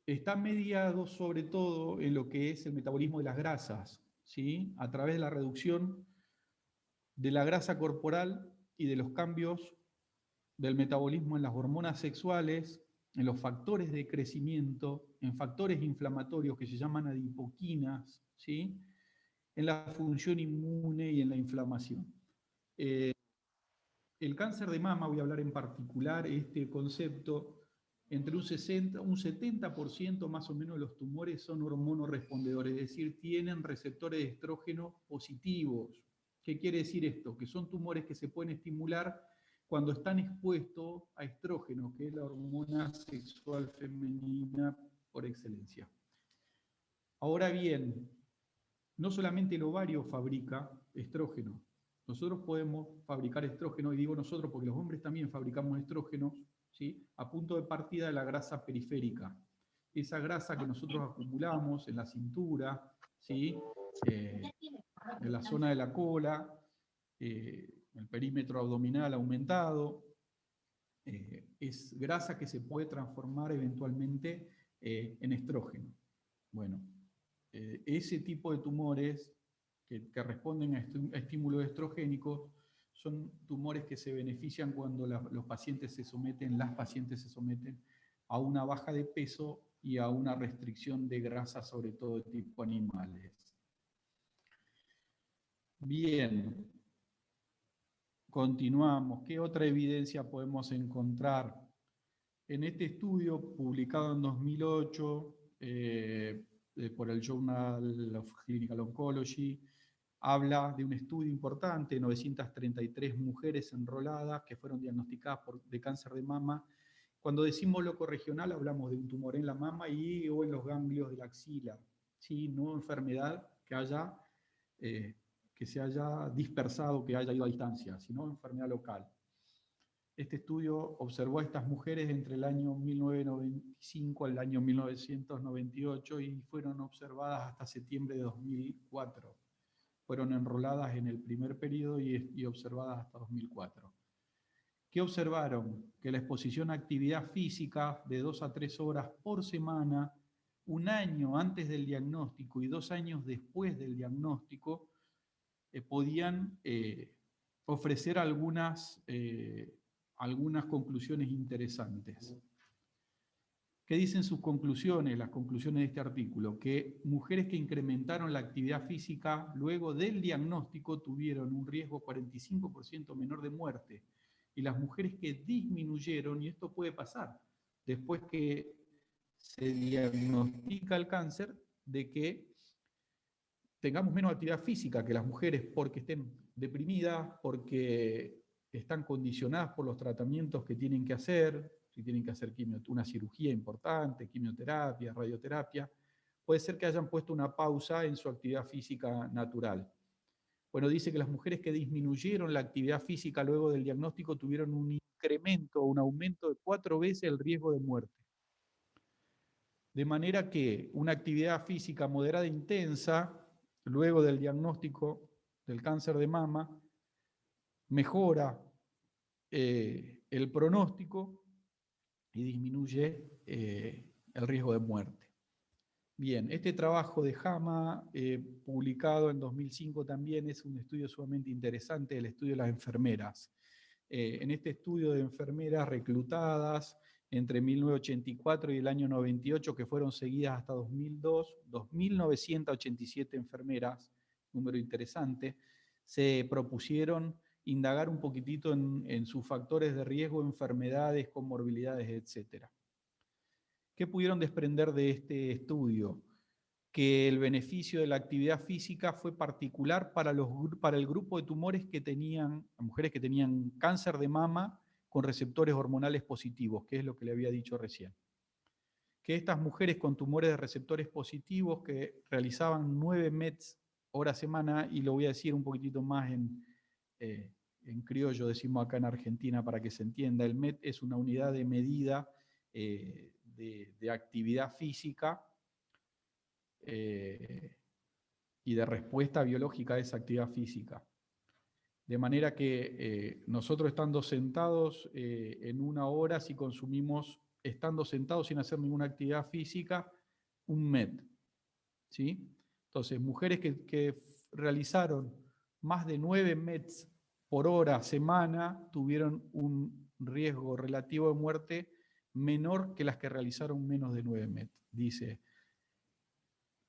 Speaker 1: Está mediado sobre todo en lo que es el metabolismo de las grasas, ¿sí? A través de la reducción de la grasa corporal y de los cambios del metabolismo en las hormonas sexuales, en los factores de crecimiento, en factores inflamatorios que se llaman adipoquinas, ¿sí? En la función inmune y en la inflamación. El cáncer de mama, voy a hablar en particular, este concepto, entre un 70% más o menos de los tumores son hormonorespondedores, es decir, tienen receptores de estrógeno positivos. ¿Qué quiere decir esto? Que son tumores que se pueden estimular cuando están expuestos a estrógeno, que es la hormona sexual femenina por excelencia. Ahora bien, no solamente el ovario fabrica estrógeno. Nosotros podemos fabricar estrógeno, y digo nosotros porque los hombres también fabricamos estrógenos, ¿sí? A punto de partida de la grasa periférica. Esa grasa que nosotros acumulamos en la cintura, ¿sí? En la zona de la cola, el perímetro abdominal aumentado, es grasa que se puede transformar eventualmente en estrógeno. Bueno, ese tipo de tumores que responden a estímulos estrogénicos son tumores que se benefician cuando los pacientes se someten, las pacientes se someten a una baja de peso y a una restricción de grasa, sobre todo de tipo animales. Bien, continuamos. ¿Qué otra evidencia podemos encontrar? En este estudio, publicado en 2008 por el Journal of Clinical Oncology, habla de un estudio importante, 933 mujeres enroladas que fueron diagnosticadas de cáncer de mama. Cuando decimos loco regional, hablamos de un tumor en la mama o en los ganglios de la axila, ¿sí? No enfermedad que se haya dispersado, que haya ido a distancia, sino enfermedad local. Este estudio observó a estas mujeres entre el año 1995 al año 1998 y fueron observadas hasta septiembre de 2004. Fueron enroladas en el primer periodo y observadas hasta 2004. ¿Qué observaron? Que la exposición a actividad física de 2 a 3 horas por semana, un año antes del diagnóstico y 2 años después del diagnóstico, podían ofrecer algunas conclusiones interesantes. ¿Qué dicen sus conclusiones, las conclusiones de este artículo? Que mujeres que incrementaron la actividad física luego del diagnóstico tuvieron un riesgo 45% menor de muerte. Y las mujeres que disminuyeron, y esto puede pasar después que se diagnostica el cáncer, de que tengamos menos actividad física que las mujeres porque estén deprimidas, porque están condicionadas por los tratamientos que tienen que hacer, si tienen que hacer una cirugía importante, quimioterapia, radioterapia, puede ser que hayan puesto una pausa en su actividad física natural. Bueno, dice que las mujeres que disminuyeron la actividad física luego del diagnóstico tuvieron un incremento, un aumento de 4 veces el riesgo de muerte. De manera que una actividad física moderada e intensa, luego del diagnóstico del cáncer de mama, mejora el pronóstico y disminuye el riesgo de muerte. Bien, este trabajo de Jama, publicado en 2005 también, es un estudio sumamente interesante, el estudio de las enfermeras. En este estudio de enfermeras reclutadas entre 1984 y el año 98, que fueron seguidas hasta 2002, 2.987 enfermeras, número interesante, se propusieron indagar un poquitito en sus factores de riesgo, enfermedades, comorbilidades, etc. ¿Qué pudieron desprender de este estudio? Que el beneficio de la actividad física fue particular para el grupo de tumores que tenían, mujeres que tenían cáncer de mama con receptores hormonales positivos, que es lo que le había dicho recién. Que estas mujeres con tumores de receptores positivos que realizaban 9 METs hora semana, y lo voy a decir un poquitito más en criollo, decimos acá en Argentina para que se entienda, el MET es una unidad de medida de actividad física y de respuesta biológica a esa actividad física. De manera que nosotros estando sentados en una hora, si consumimos, estando sentados sin hacer ninguna actividad física, un MET. ¿Sí? Entonces, mujeres que realizaron más de 9 METs por hora, semana, tuvieron un riesgo relativo de muerte menor que las que realizaron menos de 9 MET. Dice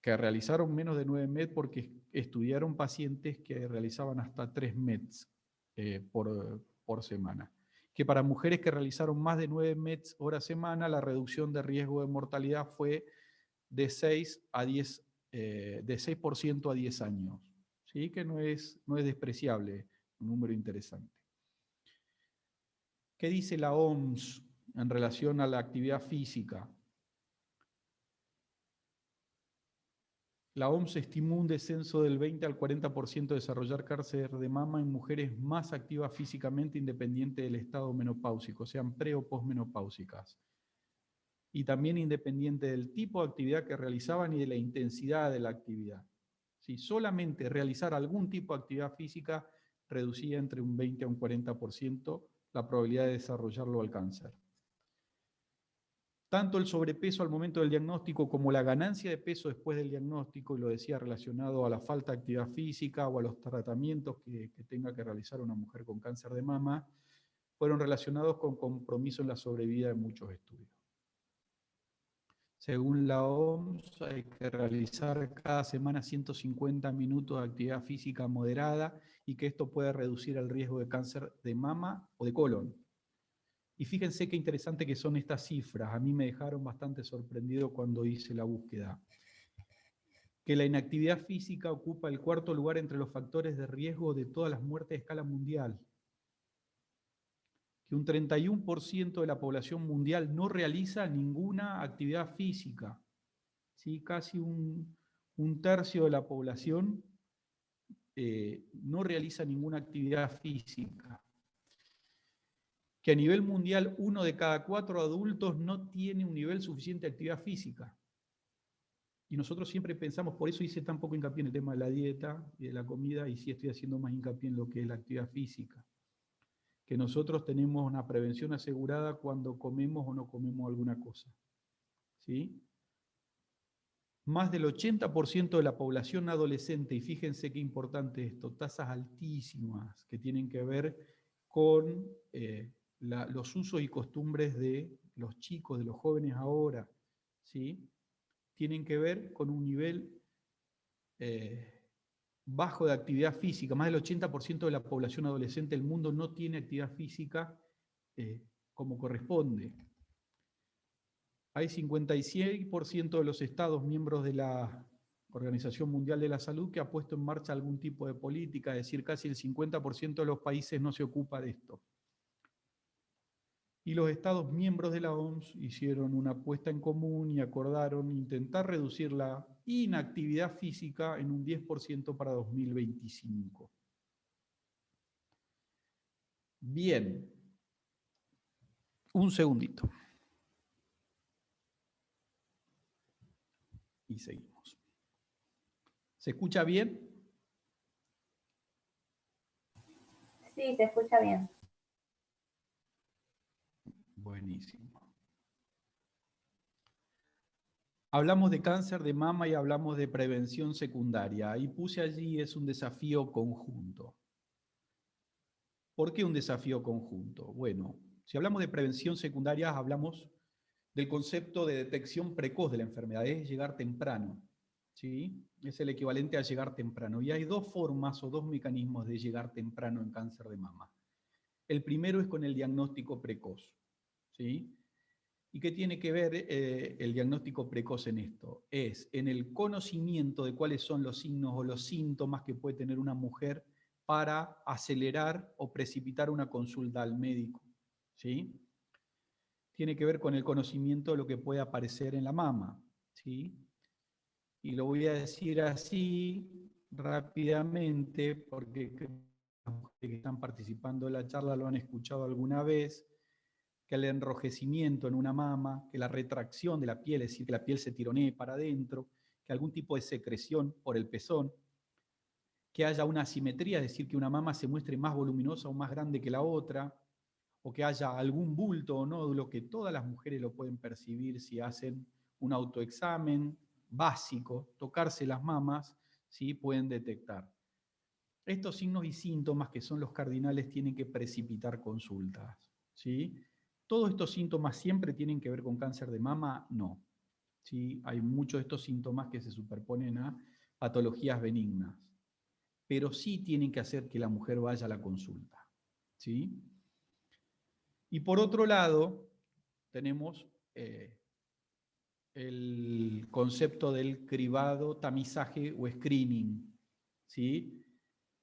Speaker 1: que realizaron menos de 9 MET porque estudiaron pacientes que realizaban hasta 3 METs por semana. Que para mujeres que realizaron más de 9 METs hora semana, la reducción de riesgo de mortalidad fue de 6% a 10 años. ¿Sí? Que no es despreciable, un número interesante. ¿Qué dice la OMS en relación a la actividad física? La OMS estimó un descenso del 20 al 40% de desarrollar cáncer de mama en mujeres más activas físicamente independiente del estado menopáusico, sean pre o posmenopáusicas. Y también independiente del tipo de actividad que realizaban y de la intensidad de la actividad. Si solamente realizar algún tipo de actividad física reducía entre un 20 a un 40% la probabilidad de desarrollarlo al cáncer. Tanto el sobrepeso al momento del diagnóstico como la ganancia de peso después del diagnóstico, y lo decía relacionado a la falta de actividad física o a los tratamientos que tenga que realizar una mujer con cáncer de mama, fueron relacionados con compromiso en la sobrevida de muchos estudios. Según la OMS, hay que realizar cada semana 150 minutos de actividad física moderada y que esto puede reducir el riesgo de cáncer de mama o de colon. Y fíjense qué interesante que son estas cifras. A mí me dejaron bastante sorprendido cuando hice la búsqueda. Que la inactividad física ocupa el 4º lugar entre los factores de riesgo de todas las muertes a escala mundial. Que un 31% de la población mundial no realiza ninguna actividad física. ¿Sí? Casi un tercio de la población no realiza ninguna actividad física. Que a nivel mundial 1 de cada 4 adultos no tiene un nivel suficiente de actividad física. Y nosotros siempre pensamos, por eso hice tan poco hincapié en el tema de la dieta y de la comida, y sí estoy haciendo más hincapié en lo que es la actividad física. Que nosotros tenemos una prevención asegurada cuando comemos o no comemos alguna cosa. ¿Sí? Más del 80% de la población adolescente, y fíjense qué importante esto, tasas altísimas que tienen que ver con los usos y costumbres de los chicos, de los jóvenes ahora, ¿sí? Tienen que ver con un nivel bajo de actividad física. Más del 80% de la población adolescente del mundo no tiene actividad física como corresponde. Hay 56% de los estados miembros de la Organización Mundial de la Salud que ha puesto en marcha algún tipo de política, es decir, casi el 50% de los países no se ocupa de esto. Y los estados miembros de la OMS hicieron una apuesta en común y acordaron intentar reducir la inactividad física en un 10% para 2025. Bien, un segundito. Y seguimos. ¿Se escucha bien?
Speaker 3: Sí, se escucha bien.
Speaker 1: Buenísimo. Hablamos de cáncer de mama y hablamos de prevención secundaria. Y puse allí, es un desafío conjunto. ¿Por qué un desafío conjunto? Bueno, si hablamos de prevención secundaria, hablamos del concepto de detección precoz de la enfermedad, es llegar temprano. ¿Sí? Es el equivalente a llegar temprano. Y hay dos formas o dos mecanismos de llegar temprano en cáncer de mama. El primero es con el diagnóstico precoz. ¿Sí? ¿Y qué tiene que ver el diagnóstico precoz en esto? Es en el conocimiento de cuáles son los signos o los síntomas que puede tener una mujer para acelerar o precipitar una consulta al médico, ¿sí? Tiene que ver con el conocimiento de lo que puede aparecer en la mama, ¿sí? Y lo voy a decir así rápidamente porque las mujeres que están participando de la charla lo han escuchado alguna vez, que el enrojecimiento en una mama, que la retracción de la piel, es decir, que la piel se tironee para adentro, que algún tipo de secreción por el pezón, que haya una asimetría, es decir, que una mama se muestre más voluminosa o más grande que la otra, o que haya algún bulto o nódulo, que todas las mujeres lo pueden percibir si hacen un autoexamen básico, tocarse las mamas, ¿sí? Pueden detectar. Estos signos y síntomas, que son los cardinales, tienen que precipitar consultas, ¿sí? ¿Todos estos síntomas siempre tienen que ver con cáncer de mama? No. ¿Sí? Hay muchos de estos síntomas que se superponen a patologías benignas, pero sí tienen que hacer que la mujer vaya a la consulta, ¿sí? Y por otro lado, tenemos el concepto del cribado, tamizaje o screening, ¿sí?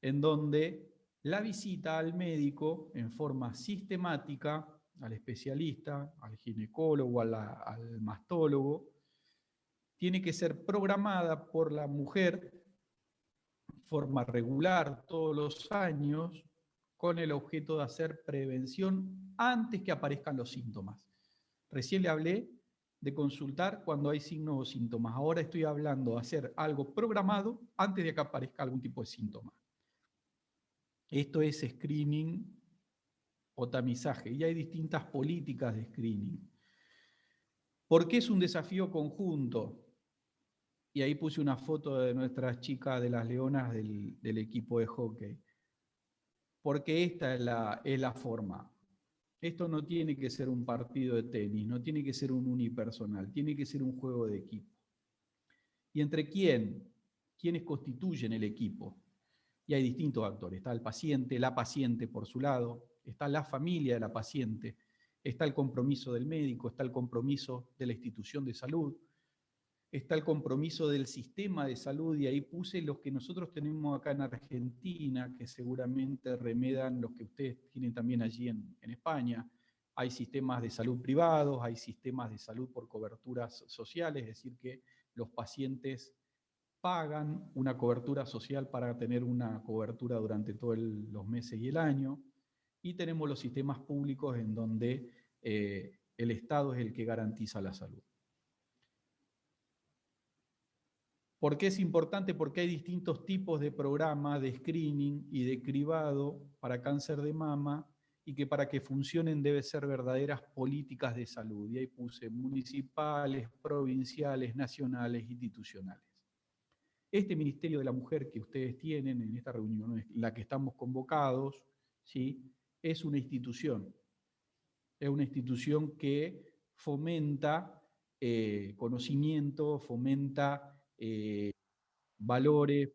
Speaker 1: En donde la visita al médico en forma sistemática, al especialista, al ginecólogo, al mastólogo, tiene que ser programada por la mujer de forma regular todos los años con el objeto de hacer prevención antes que aparezcan los síntomas. Recién le hablé de consultar cuando hay signos o síntomas. Ahora estoy hablando de hacer algo programado antes de que aparezca algún tipo de síntoma. Esto es screening o tamizaje, y hay distintas políticas de screening. ¿Por qué es un desafío conjunto? Y ahí puse una foto de nuestras chicas de las Leonas del equipo de hockey. Porque esta es la forma. Esto no tiene que ser un partido de tenis, no tiene que ser un unipersonal, tiene que ser un juego de equipo. ¿Y entre quién? ¿Quiénes constituyen el equipo? Y hay distintos actores. Está el paciente, la paciente por su lado, está la familia de la paciente, está el compromiso del médico, está el compromiso de la institución de salud, está el compromiso del sistema de salud, y ahí puse los que nosotros tenemos acá en Argentina, que seguramente remedan los que ustedes tienen también allí en España. Hay sistemas de salud privados, hay sistemas de salud por coberturas sociales, es decir, que los pacientes pagan una cobertura social para tener una cobertura durante todos los meses y el año, y tenemos los sistemas públicos en donde el Estado es el que garantiza la salud. ¿Por qué es importante? Porque hay distintos tipos de programas de screening y de cribado para cáncer de mama, y que para que funcionen deben ser verdaderas políticas de salud. Y ahí puse municipales, provinciales, nacionales, institucionales. Este Ministerio de la Mujer que ustedes tienen en esta reunión, en la que estamos convocados, ¿sí? Es una institución. Es una institución que fomenta conocimiento, fomenta valores,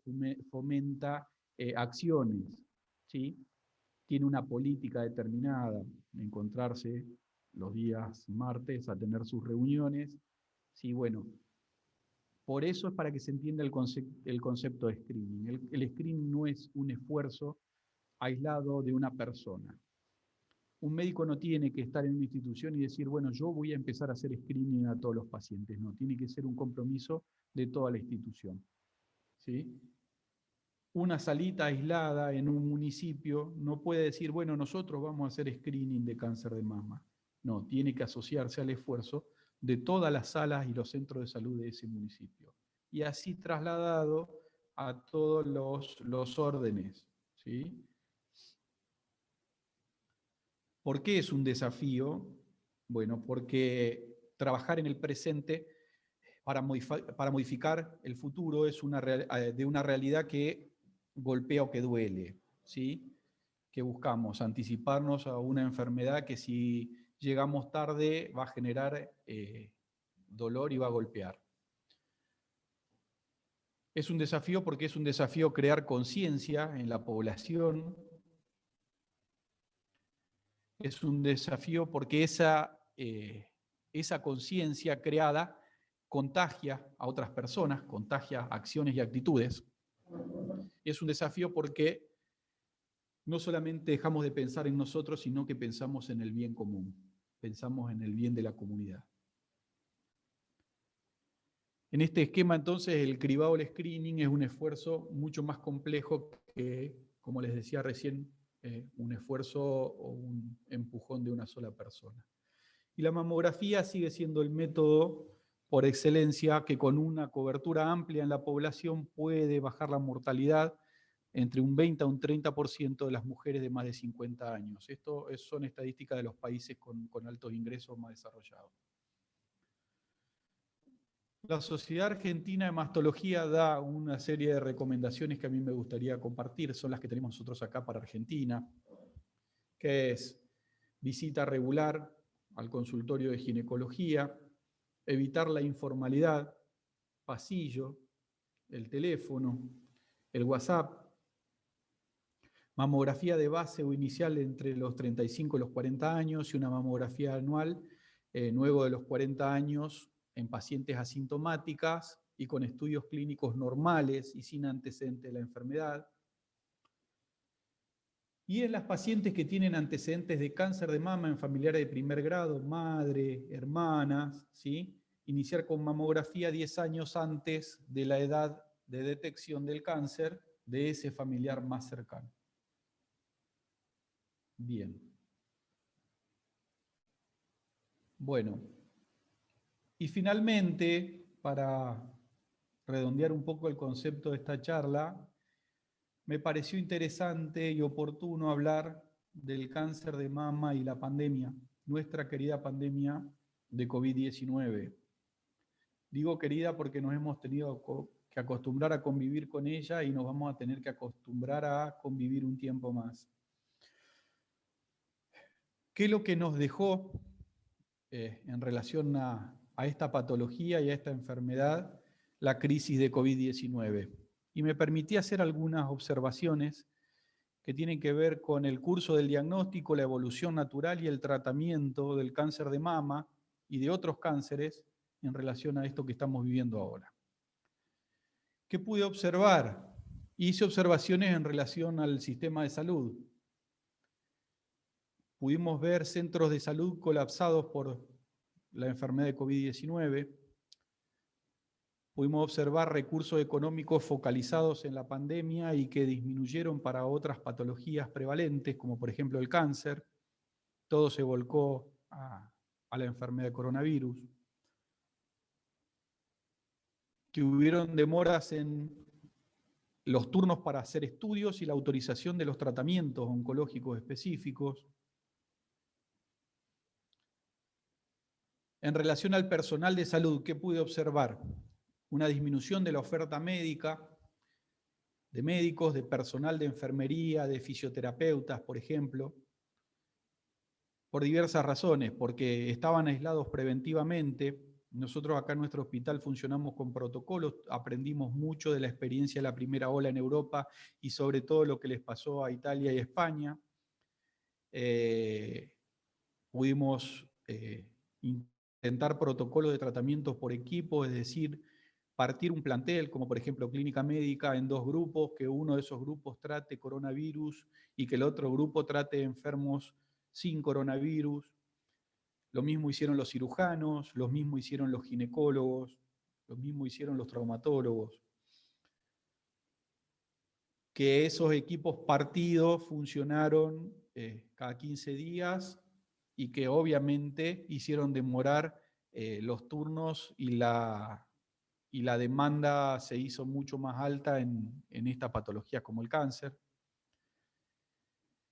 Speaker 1: fomenta acciones, ¿sí? Tiene una política determinada, encontrarse los días martes a tener sus reuniones, ¿sí? Bueno, por eso es para que se entienda el concepto de screening. El screening no es un esfuerzo aislado de una persona. Un médico no tiene que estar en una institución y decir, bueno, yo voy a empezar a hacer screening a todos los pacientes. No, tiene que ser un compromiso de toda la institución, ¿sí? Una salita aislada en un municipio no puede decir, bueno, nosotros vamos a hacer screening de cáncer de mama. No, tiene que asociarse al esfuerzo de todas las salas y los centros de salud de ese municipio. Y así trasladado a todos los órdenes, ¿sí? ¿Por qué es un desafío? Bueno, porque trabajar en el presente para modificar el futuro es de una realidad que golpea o que duele, ¿sí? Que buscamos anticiparnos a una enfermedad que, si llegamos tarde, va a generar dolor y va a golpear. Es un desafío porque es un desafío crear conciencia en la población. Es un desafío porque esa esa conciencia creada contagia a otras personas, contagia acciones y actitudes. Es un desafío porque no solamente dejamos de pensar en nosotros, sino que pensamos en el bien común, pensamos en el bien de la comunidad. En este esquema, entonces, el cribado, el screening, es un esfuerzo mucho más complejo que, como les decía recién, un esfuerzo o un empujón de una sola persona. Y la mamografía sigue siendo el método por excelencia que con una cobertura amplia en la población puede bajar la mortalidad entre un 20 a un 30% de las mujeres de más de 50 años. Esto son estadísticas de los países con altos ingresos más desarrollados. La Sociedad Argentina de Mastología da una serie de recomendaciones que a mí me gustaría compartir, son las que tenemos nosotros acá para Argentina, que es visita regular al consultorio de ginecología, evitar la informalidad, pasillo, el teléfono, el WhatsApp, mamografía de base o inicial entre los 35 y los 40 años y una mamografía anual luego de los 40 años en pacientes asintomáticas y con estudios clínicos normales y sin antecedentes de la enfermedad. Y en las pacientes que tienen antecedentes de cáncer de mama en familiares de primer grado, madre, hermanas, ¿sí? Iniciar con mamografía 10 años antes de la edad de detección del cáncer de ese familiar más cercano. Bien. Bueno, y finalmente, para redondear un poco el concepto de esta charla, me pareció interesante y oportuno hablar del cáncer de mama y la pandemia, nuestra querida pandemia de COVID-19. Digo querida porque nos hemos tenido que acostumbrar a convivir con ella y nos vamos a tener que acostumbrar a convivir un tiempo más. ¿Qué es lo que nos dejó en relación a esta patología y a esta enfermedad la crisis de COVID-19? Y me permití hacer algunas observaciones que tienen que ver con el curso del diagnóstico, la evolución natural y el tratamiento del cáncer de mama y de otros cánceres en relación a esto que estamos viviendo ahora. ¿Qué pude observar? Hice observaciones en relación al sistema de salud. Pudimos ver centros de salud colapsados por la enfermedad de COVID-19. Pudimos observar recursos económicos focalizados en la pandemia y que disminuyeron para otras patologías prevalentes, como por ejemplo el cáncer. Todo se volcó a la enfermedad de coronavirus. Que hubieron demoras en los turnos para hacer estudios y la autorización de los tratamientos oncológicos específicos. En relación al personal de salud, ¿qué pude observar? Una disminución de la oferta médica, de médicos, de personal de enfermería, de fisioterapeutas, por ejemplo, por diversas razones, porque estaban aislados preventivamente. Nosotros acá en nuestro hospital funcionamos con protocolos, aprendimos mucho de la experiencia de la primera ola en Europa y sobre todo lo que les pasó a Italia y España. Pudimos intentar protocolos de tratamientos por equipo, es decir, partir un plantel, como por ejemplo clínica médica, en dos grupos, que uno de esos grupos trate coronavirus y que el otro grupo trate enfermos sin coronavirus. Lo mismo hicieron los cirujanos, lo mismo hicieron los ginecólogos, lo mismo hicieron los traumatólogos. Que esos equipos partidos funcionaron cada 15 días y que obviamente hicieron demorar los turnos y la demanda se hizo mucho más alta en esta patología como el cáncer.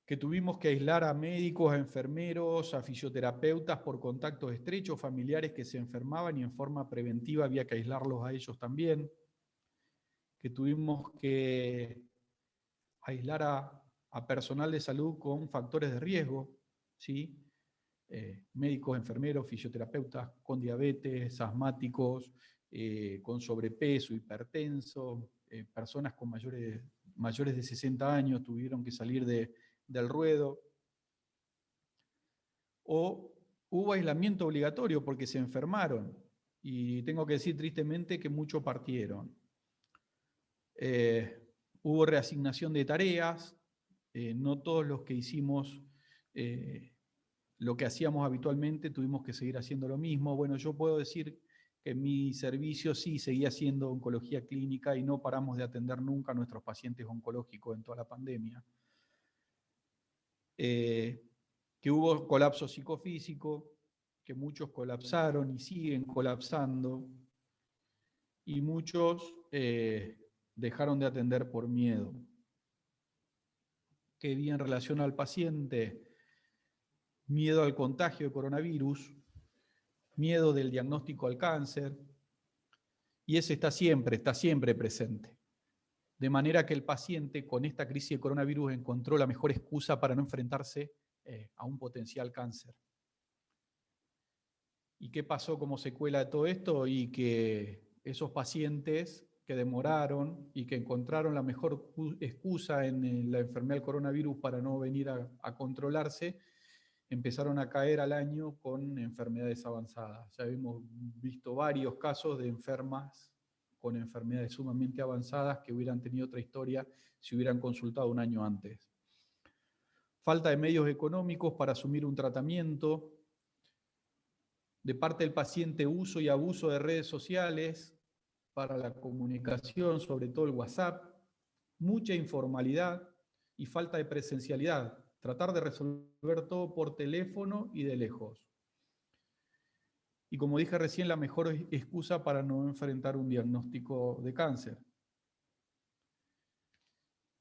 Speaker 1: Que tuvimos que aislar a médicos, a enfermeros, a fisioterapeutas por contactos estrechos, familiares que se enfermaban y en forma preventiva había que aislarlos a ellos también. Que tuvimos que aislar a personal de salud con factores de riesgo, ¿sí? Médicos, enfermeros, fisioterapeutas con diabetes, asmáticos, con sobrepeso, hipertensos, personas con mayores de 60 años tuvieron que salir del ruedo, o hubo aislamiento obligatorio porque se enfermaron. Y tengo que decir tristemente que muchos partieron. Hubo reasignación de tareas. No todos los que hicimos lo que hacíamos habitualmente tuvimos que seguir haciendo lo mismo. Bueno, yo puedo decir que mi servicio sí seguía siendo oncología clínica y no paramos de atender nunca a nuestros pacientes oncológicos en toda la pandemia. Que hubo colapso psicofísico, que muchos colapsaron y siguen colapsando, y muchos dejaron de atender por miedo. Que vi en relación al paciente, miedo al contagio de coronavirus, miedo del diagnóstico al cáncer, y ese está siempre presente. De manera que el paciente con esta crisis de coronavirus encontró la mejor excusa para no enfrentarse a un potencial cáncer. ¿Y qué pasó como secuela de todo esto? Y que esos pacientes que demoraron y que encontraron la mejor excusa en la enfermedad del coronavirus para no venir a controlarse, empezaron a caer al año con enfermedades avanzadas. Ya hemos visto varios casos de enfermas con enfermedades sumamente avanzadas que hubieran tenido otra historia si hubieran consultado un año antes. Falta de medios económicos para asumir un tratamiento. De parte del paciente, uso y abuso de redes sociales para la comunicación, sobre todo el WhatsApp. Mucha informalidad y falta de presencialidad. Tratar de resolver todo por teléfono y de lejos. Y como dije recién, la mejor excusa para no enfrentar un diagnóstico de cáncer.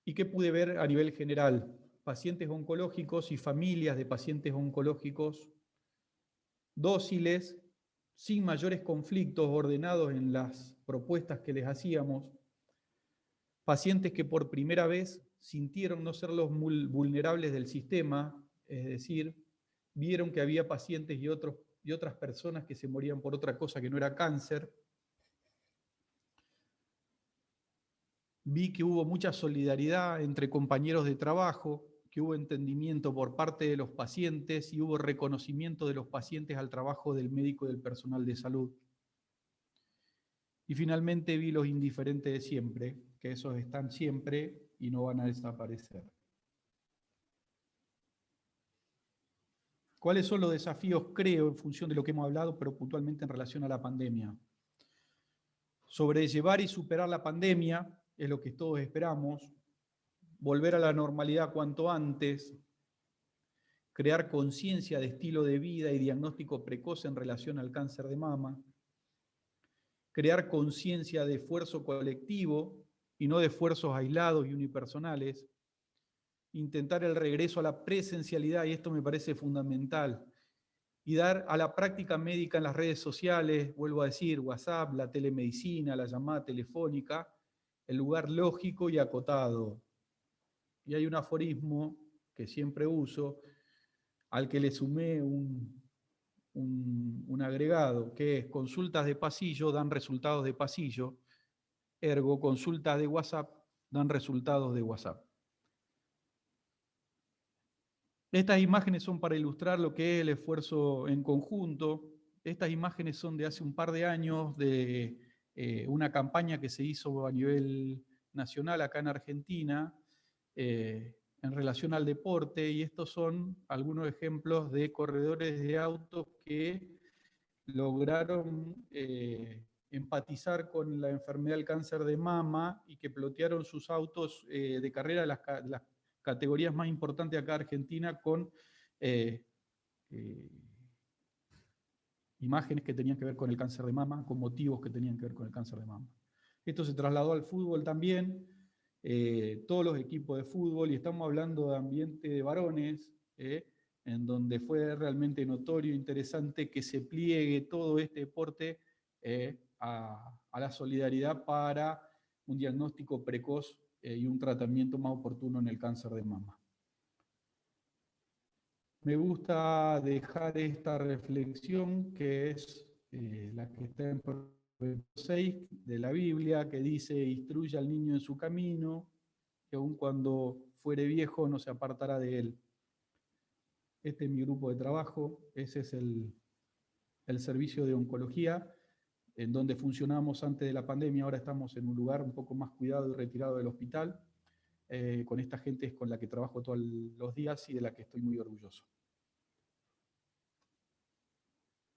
Speaker 1: ¿Y qué pude ver a nivel general? Pacientes oncológicos y familias de pacientes oncológicos dóciles, sin mayores conflictos, ordenados en las propuestas que les hacíamos. Pacientes que por primera vez sintieron no ser los vulnerables del sistema, es decir, vieron que había pacientes y otras personas que se morían por otra cosa que no era cáncer. Vi que hubo mucha solidaridad entre compañeros de trabajo, que hubo entendimiento por parte de los pacientes y hubo reconocimiento de los pacientes al trabajo del médico y del personal de salud. Y finalmente vi los indiferentes de siempre, que esos están siempre y no van a desaparecer. ¿Cuáles son los desafíos, creo, en función de lo que hemos hablado, pero puntualmente en relación a la pandemia? Sobrellevar y superar la pandemia es lo que todos esperamos. Volver a la normalidad cuanto antes. Crear conciencia de estilo de vida y diagnóstico precoz en relación al cáncer de mama. Crear conciencia de esfuerzo colectivo y no de esfuerzos aislados y unipersonales. Intentar el regreso a la presencialidad, y esto me parece fundamental, y dar a la práctica médica en las redes sociales, vuelvo a decir, WhatsApp, la telemedicina, la llamada telefónica, el lugar lógico y acotado. Y hay un aforismo que siempre uso, al que le sumé un agregado, que es: consultas de pasillo dan resultados de pasillo, ergo consultas de WhatsApp dan resultados de WhatsApp. Estas imágenes son para ilustrar lo que es el esfuerzo en conjunto. Estas imágenes son de hace un par de años, de una campaña que se hizo a nivel nacional acá en Argentina, en relación al deporte, y estos son algunos ejemplos de corredores de autos que lograron empatizar con la enfermedad del cáncer de mama y que plotearon sus autos de carrera de las categorías más importantes acá en Argentina con imágenes que tenían que ver con el cáncer de mama, con motivos que tenían que ver con el cáncer de mama. Esto se trasladó al fútbol también, todos los equipos de fútbol, y estamos hablando de ambiente de varones, en donde fue realmente notorio e interesante que se pliegue todo este deporte a la solidaridad para un diagnóstico precoz y un tratamiento más oportuno en el cáncer de mama. Me gusta dejar esta reflexión, que es la que está en Proverbios 6 de la Biblia, que dice: instruye al niño en su camino, que aun cuando fuere viejo no se apartará de él. este es mi grupo de trabajo, ese es el servicio de oncología, en donde funcionamos antes de la pandemia. Ahora estamos en un lugar un poco más cuidado y retirado del hospital, con esta gente es con la que trabajo todos los días y de la que estoy muy orgulloso.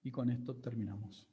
Speaker 1: Y con esto terminamos.